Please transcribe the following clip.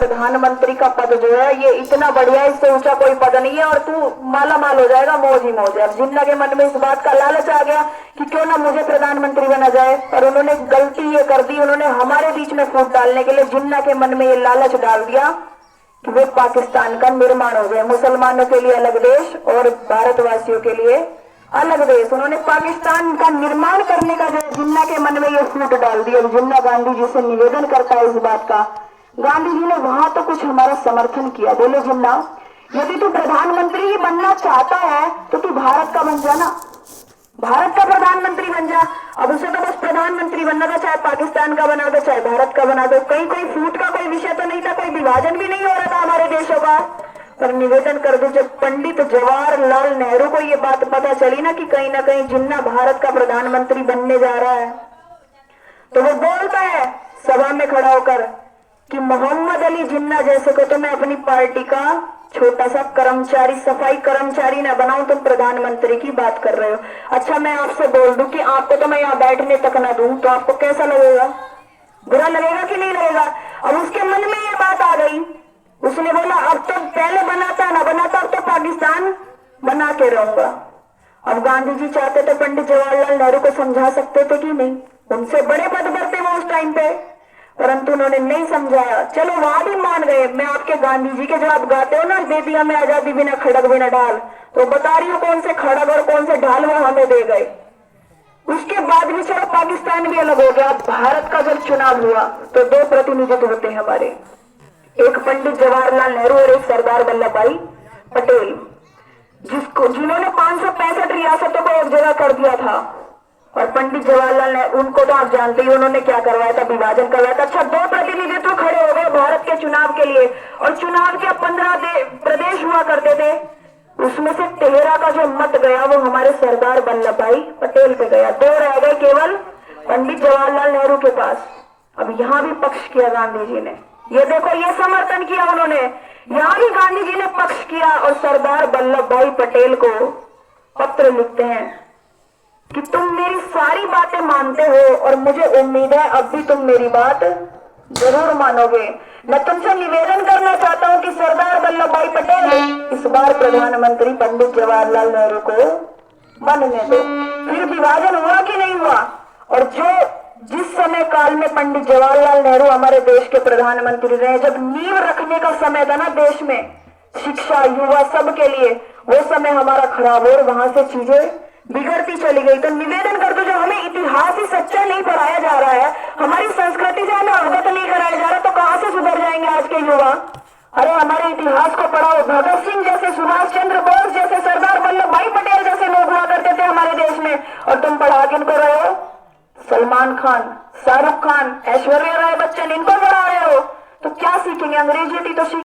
प्रधानमंत्री का पद जो है ये इतना बढ़िया, इससे ऊंचा कोई पद नहीं है और तू माला माल हो जाएगा, मौज ही मौज है। अब जिन्ना के मन में इस बात का लालच आ गया कि क्यों ना मुझे प्रधानमंत्री बना जाए, और उन्होंने गलती ये कर दी, उन्होंने हमारे बीच में फूट डालने के लिए जिन्ना के मन में ये लालच डाल दिया कि वे पाकिस्तान का निर्माण हो गया, मुसलमानों के लिए अलग देश और भारतवासियों के लिए अलग देश। उन्होंने पाकिस्तान का निर्माण करने का जो जिन्ना के मन में ये फूट डाल दिया। जिन्ना गांधी जी से निवेदन करता है इस बात का, गांधी जी ने वहां तो कुछ हमारा समर्थन किया, बोले जिन्ना यदि तू प्रधानमंत्री ही बनना चाहता है तो तू भारत का बन जाना, भारत का प्रधानमंत्री बन जा। अब उसे तो बस प्रधानमंत्री बनना था, चाहे पाकिस्तान का बना दो चाहे भारत का बना दो, कहीं कोई फूट का कोई विषय तो नहीं था, कोई विभाजन भी नहीं हो रहा था हमारे देशों का। पर निवेदन कर दो, जब पंडित जवाहरलाल नेहरू को ये बात पता चली ना कि कहीं ना कहीं जिन्ना भारत का प्रधानमंत्री बनने जा रहा है, तो वो बोलता है सभा में खड़ा होकर कि मोहम्मद अली जिन्ना जैसे को तो मैं अपनी पार्टी का छोटा सा कर्मचारी, सफाई कर्मचारी ना बनाऊं, तुम प्रधानमंत्री की बात कर रहे हो। अच्छा मैं आपसे बोल दूं कि आपको तो मैं यहाँ बैठने तक ना दूं तो आपको कैसा लगेगा, बुरा लगेगा कि नहीं लगेगा। अब उसके मन में ये बात आ गई, उसने बोला अब तो पहले बनाता ना बनाता, अब तो पाकिस्तान बना के रहूंगा। अब गांधी जी चाहते थे पंडित जवाहरलाल नेहरू को समझा सकते थे कि नहीं, उनसे बड़े पद पर थे वो उस टाइम पे, परंतु उन्होंने नहीं समझाया। चलो वहां भी मान गए, मैं आपके गांधी जी के जो आप गाते हो ना, दे दिया मैं आजादी बिना खड़ग बिना ढाल, तो बता रही हूँ कौन से खड़ग और कौन से ढाल वो हमें दे गए। उसके बाद भी चलो पाकिस्तान भी अलग हो गया। भारत का जब चुनाव हुआ तो दो प्रतिनिधित्व होते हैं हमारे, एक पंडित जवाहरलाल नेहरू और एक सरदार वल्लभ भाई पटेल, जिन्होंने 565 रियासतों को एक जगह कर दिया था। और पंडित जवाहरलाल नेहरू, उनको तो आप जानते ही, उन्होंने क्या करवाया था, विभाजन करवाया था। अच्छा दो प्रतिनिधित्व खड़े हो गए भारत के चुनाव के लिए, और चुनाव के 15 प्रदेश हुआ करते थे, उसमें से 13 का जो मत गया वो हमारे सरदार वल्लभ भाई पटेल पे गया, 2 रह गए केवल पंडित जवाहरलाल नेहरू के पास। अब यहाँ भी पक्ष किया गांधी जी ने, ये देखो ये समर्थन किया उन्होंने, यहाँ भी गांधी जी ने पक्ष किया और सरदार वल्लभ भाई पटेल को पत्र लिखते हैं कि तुम मेरी सारी बातें मानते हो और मुझे उम्मीद है अब भी तुम मेरी बात जरूर मानोगे। मैं तुमसे निवेदन करना चाहता हूं कि सरदार वल्लभ भाई पटेल इस बार प्रधानमंत्री पंडित जवाहरलाल नेहरू को बनने दो। फिर विभाजन हुआ कि नहीं हुआ, और जिस समय काल में पंडित जवाहरलाल नेहरू हमारे देश के प्रधानमंत्री रहे, जब नींव रखने का समय था ना देश में, शिक्षा युवा सब के लिए, वो समय हमारा खराब हो और वहां से चीजें बिगड़ती चली गई। तो निवेदन कर दो, जो हमें इतिहास ही सच्चा नहीं पढ़ाया जा रहा है, हमारी संस्कृति से हमें अवगत नहीं कराया जा रहा, तो कहां से सुधर जाएंगे आज के युवा। अरे हमारे इतिहास को पढ़ाओ, भगत सिंह जैसे, सुभाष चंद्र बोस जैसे, सरदार वल्लभ भाई पटेल जैसे लोग हुआ करते थे हमारे देश में, और तुम पढ़ा किनको रहे हो, सलमान खान, शाहरुख खान, ऐश्वर्या राय बच्चन, इनको पढ़ा रहे हो, तो क्या सीखेंगे, अंग्रेजी तो